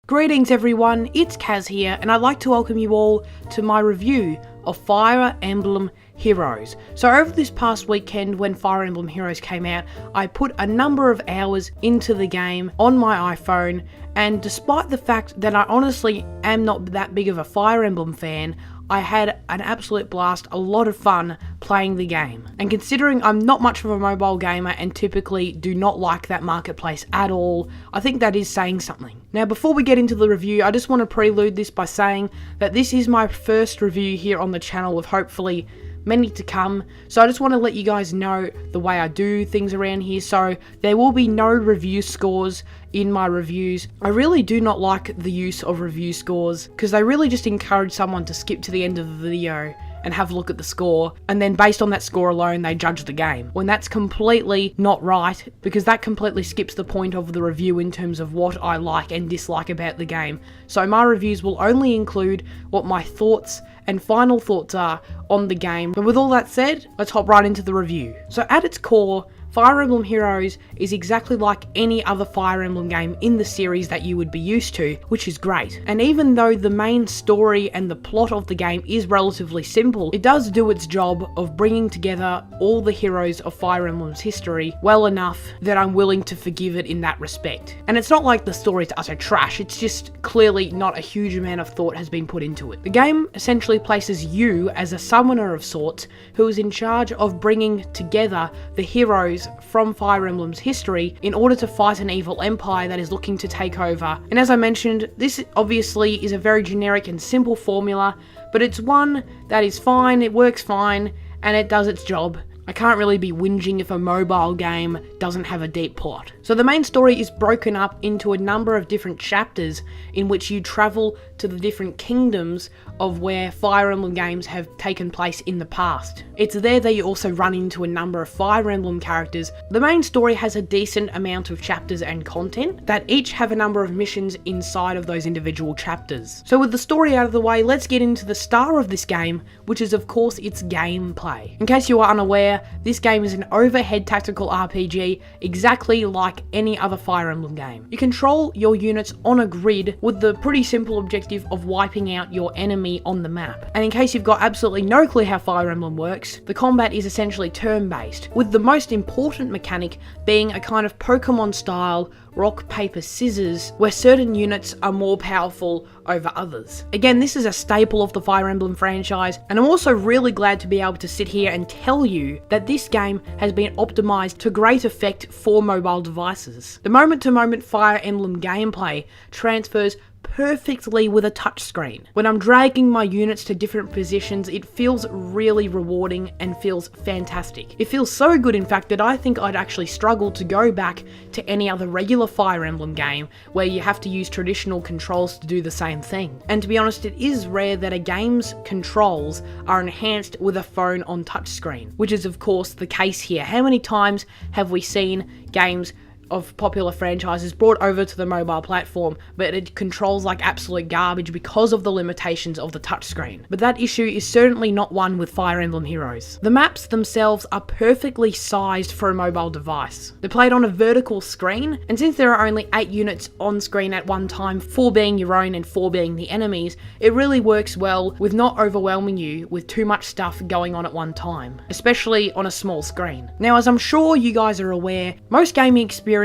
Greetings everyone, it's Kaz here, and I'd like to welcome you all to my review of Fire Emblem Heroes. So over this past weekend when Fire Emblem Heroes came out, I put a number of hours into the game on my iPhone, and despite the fact that I honestly am not that big of a Fire Emblem fan, I had an absolute blast, a lot of fun playing the game. And considering I'm not much of a mobile gamer and typically do not like that marketplace at all, I think that is saying something. Now before we get into the review, I just want to prelude this by saying that this is my first review here on the channel with hopefully many to come, so I just want to let you guys know the way I do things around here. So there will be no review scores in my reviews. I really do not like the use of review scores because they really just encourage someone to skip to the end of the video and have a look at the score, and then based on that score alone they judge the game, when that's completely not right, because that completely skips the point of the review in terms of what I like and dislike about the game. So my reviews will only include what my thoughts and final thoughts are on the game. But with all that said, let's hop right into the review. So at its core, Fire Emblem Heroes is exactly like any other Fire Emblem game in the series that you would be used to, which is great. And even though the main story and the plot of the game is relatively simple, it does do its job of bringing together all the heroes of Fire Emblem's history well enough that I'm willing to forgive it in that respect. And it's not like the story's utter trash, it's just clearly not a huge amount of thought has been put into it. The game essentially places you as a summoner of sorts who is in charge of bringing together the heroes from Fire Emblem's history in order to fight an evil empire that is looking to take over. And as I mentioned, this obviously is a very generic and simple formula, but it's one that is fine, it works fine, and it does its job. I can't really be whinging if a mobile game doesn't have a deep plot. So the main story is broken up into a number of different chapters in which you travel to the different kingdoms of where Fire Emblem games have taken place in the past. It's there that you also run into a number of Fire Emblem characters. The main story has a decent amount of chapters and content that each have a number of missions inside of those individual chapters. So with the story out of the way, let's get into the star of this game, which is of course its gameplay. In case you are unaware, this game is an overhead tactical RPG exactly like any other Fire Emblem game. You control your units on a grid with the pretty simple objective of wiping out your enemy on the map. And in case you've got absolutely no clue how Fire Emblem works, the combat is essentially turn-based, with the most important mechanic being a kind of Pokemon style rock, paper, scissors, where certain units are more powerful over others. Again, this is a staple of the Fire Emblem franchise, and I'm also really glad to be able to sit here and tell you that this game has been optimized to great effect for mobile devices. The moment-to-moment Fire Emblem gameplay transfers perfectly with a touchscreen. When I'm dragging my units to different positions, it feels really rewarding and feels fantastic. It feels so good, in fact, that I think I'd actually struggle to go back to any other regular Fire Emblem game where you have to use traditional controls to do the same thing. And to be honest, it is rare that a game's controls are enhanced with a phone on touchscreen, which is of course the case here. How many times have we seen games of popular franchises brought over to the mobile platform, but it controls like absolute garbage because of the limitations of the touchscreen? But that issue is certainly not one with Fire Emblem Heroes. The maps themselves are perfectly sized for a mobile device. They're played on a vertical screen, and since there are only 8 units on screen at one time, 4 being your own and 4 being the enemies, it really works well with not overwhelming you with too much stuff going on at one time, especially on a small screen. Now, as I'm sure you guys are aware, most gaming experiences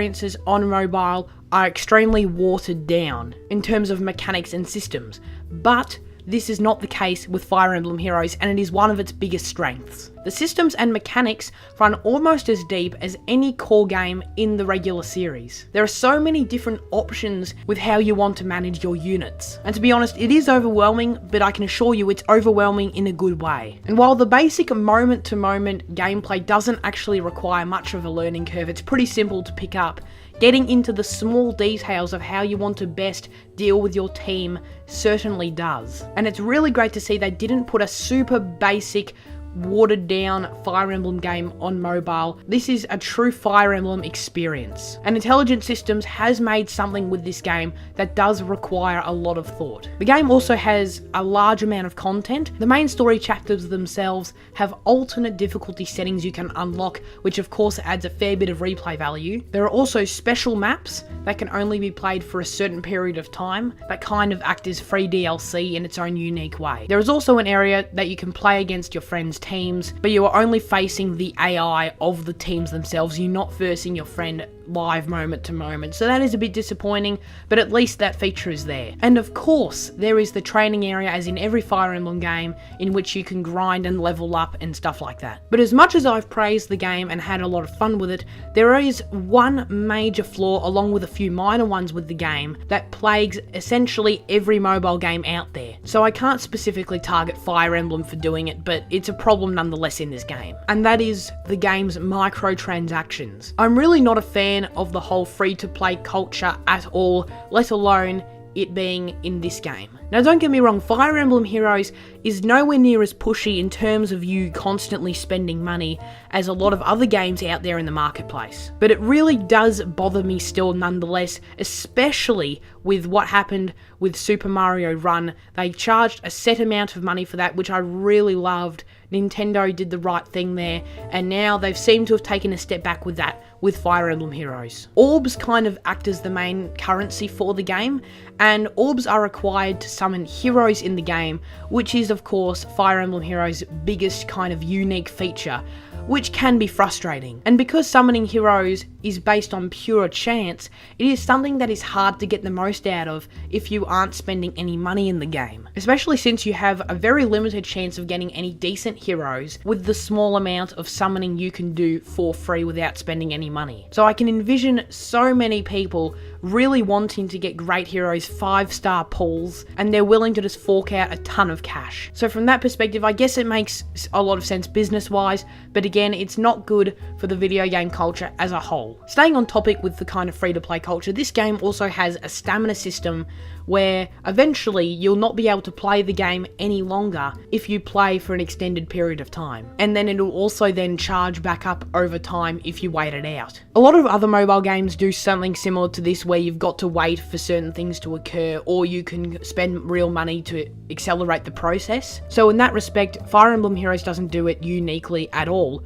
on mobile are extremely watered down in terms of mechanics and systems, but this is not the case with Fire Emblem Heroes, and it is one of its biggest strengths. The systems and mechanics run almost as deep as any core game in the regular series. There are so many different options with how you want to manage your units. And to be honest, it is overwhelming, but I can assure you it's overwhelming in a good way. And while the basic moment-to-moment gameplay doesn't actually require much of a learning curve, it's pretty simple to pick up, getting into the small details of how you want to best deal with your team certainly does. And it's really great to see they didn't put a super basic watered down Fire Emblem game on mobile. This is a true Fire Emblem experience. And Intelligent Systems has made something with this game that does require a lot of thought. The game also has a large amount of content. The main story chapters themselves have alternate difficulty settings you can unlock, which of course adds a fair bit of replay value. There are also special maps that can only be played for a certain period of time that kind of act as free DLC in its own unique way. There is also an area that you can play against your friends' teams, but you are only facing the AI of the teams themselves. You're not versing your friend live moment to moment, so that is a bit disappointing, but at least that feature is there. And of course there is the training area, as in every Fire Emblem game, in which you can grind and level up and stuff like that. But as much as I've praised the game and had a lot of fun with it, there is one major flaw, along with a few minor ones with the game, that plagues essentially every mobile game out there. So I can't specifically target Fire Emblem for doing it, but it's a problem nonetheless in this game, and that is the game's microtransactions. I'm really not a fan of the whole free-to-play culture at all, let alone it being in this game. Now don't get me wrong, Fire Emblem Heroes is nowhere near as pushy in terms of you constantly spending money as a lot of other games out there in the marketplace. But it really does bother me still nonetheless, especially with what happened with Super Mario Run. They charged a set amount of money for that, which I really loved. Nintendo did the right thing there, and now they've seemed to have taken a step back with that with Fire Emblem Heroes. Orbs kind of act as the main currency for the game, and orbs are required to summon heroes in the game, which is of course Fire Emblem Heroes' biggest kind of unique feature, which can be frustrating. And because summoning heroes is based on pure chance, it is something that is hard to get the most out of if you aren't spending any money in the game. Especially since you have a very limited chance of getting any decent heroes with the small amount of summoning you can do for free without spending any money. So I can envision so many people really wanting to get great heroes 5-star pulls, and they're willing to just fork out a ton of cash. So from that perspective, I guess it makes a lot of sense business-wise, but again, it's not good for the video game culture as a whole. Staying on topic with the kind of free-to-play culture, this game also has a stamina system where eventually you'll not be able to play the game any longer if you play for an extended period of time. And then it'll also then charge back up over time if you wait it out. A lot of other mobile games do something similar to this, where you've got to wait for certain things to occur, or you can spend real money to accelerate the process. So in that respect, Fire Emblem Heroes doesn't do it uniquely at all.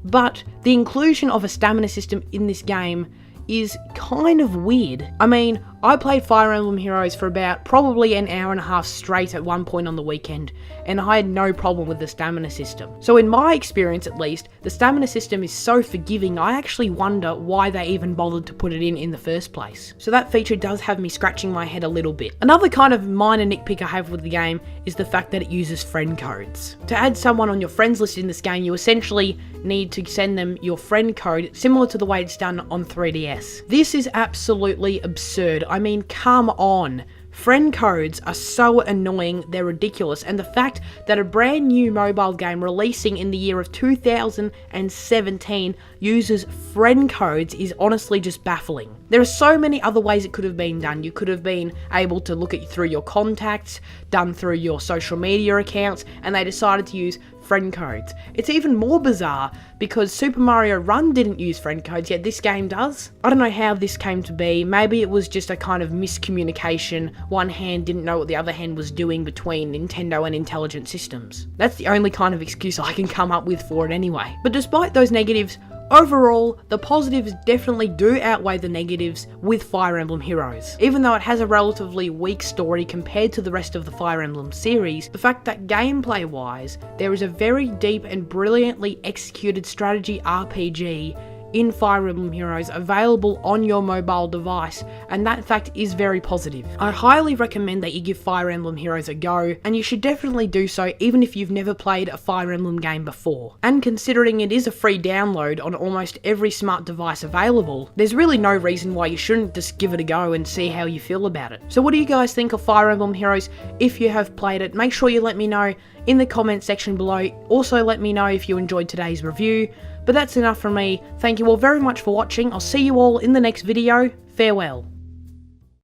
But the inclusion of a stamina system in this game is kind of weird. I mean, I played Fire Emblem Heroes for about probably an hour and a half straight at one point on the weekend, and I had no problem with the stamina system. So in my experience at least, the stamina system is so forgiving, I actually wonder why they even bothered to put it in the first place. So that feature does have me scratching my head a little bit. Another kind of minor nitpick I have with the game is the fact that it uses friend codes. To add someone on your friends list in this game, you essentially need to send them your friend code, similar to the way it's done on 3DS. This is absolutely absurd. I mean, come on. Friend codes are so annoying, they're ridiculous, and the fact that a brand new mobile game releasing in the year of 2017 uses friend codes is honestly just baffling. There are so many other ways it could have been done. You could have been able to look at through your contacts, done through your social media accounts, and they decided to use friend codes. It's even more bizarre because Super Mario Run didn't use friend codes, yet this game does. I don't know how this came to be. Maybe it was just a kind of miscommunication. One hand didn't know what the other hand was doing between Nintendo and Intelligent Systems. That's the only kind of excuse I can come up with for it anyway. But despite those negatives, overall, the positives definitely do outweigh the negatives with Fire Emblem Heroes. Even though it has a relatively weak story compared to the rest of the Fire Emblem series, the fact that gameplay-wise, there is a very deep and brilliantly executed strategy RPG in Fire Emblem Heroes available on your mobile device, and that fact is very positive. I highly recommend that you give Fire Emblem Heroes a go, and you should definitely do so even if you've never played a Fire Emblem game before. And considering it is a free download on almost every smart device available, there's really no reason why you shouldn't just give it a go and see how you feel about it. So what do you guys think of Fire Emblem Heroes? If you have played it, make sure you let me know in the comment section below. Also let me know if you enjoyed today's review. But that's enough from me. Thank you all very much for watching. I'll see you all in the next video. Farewell.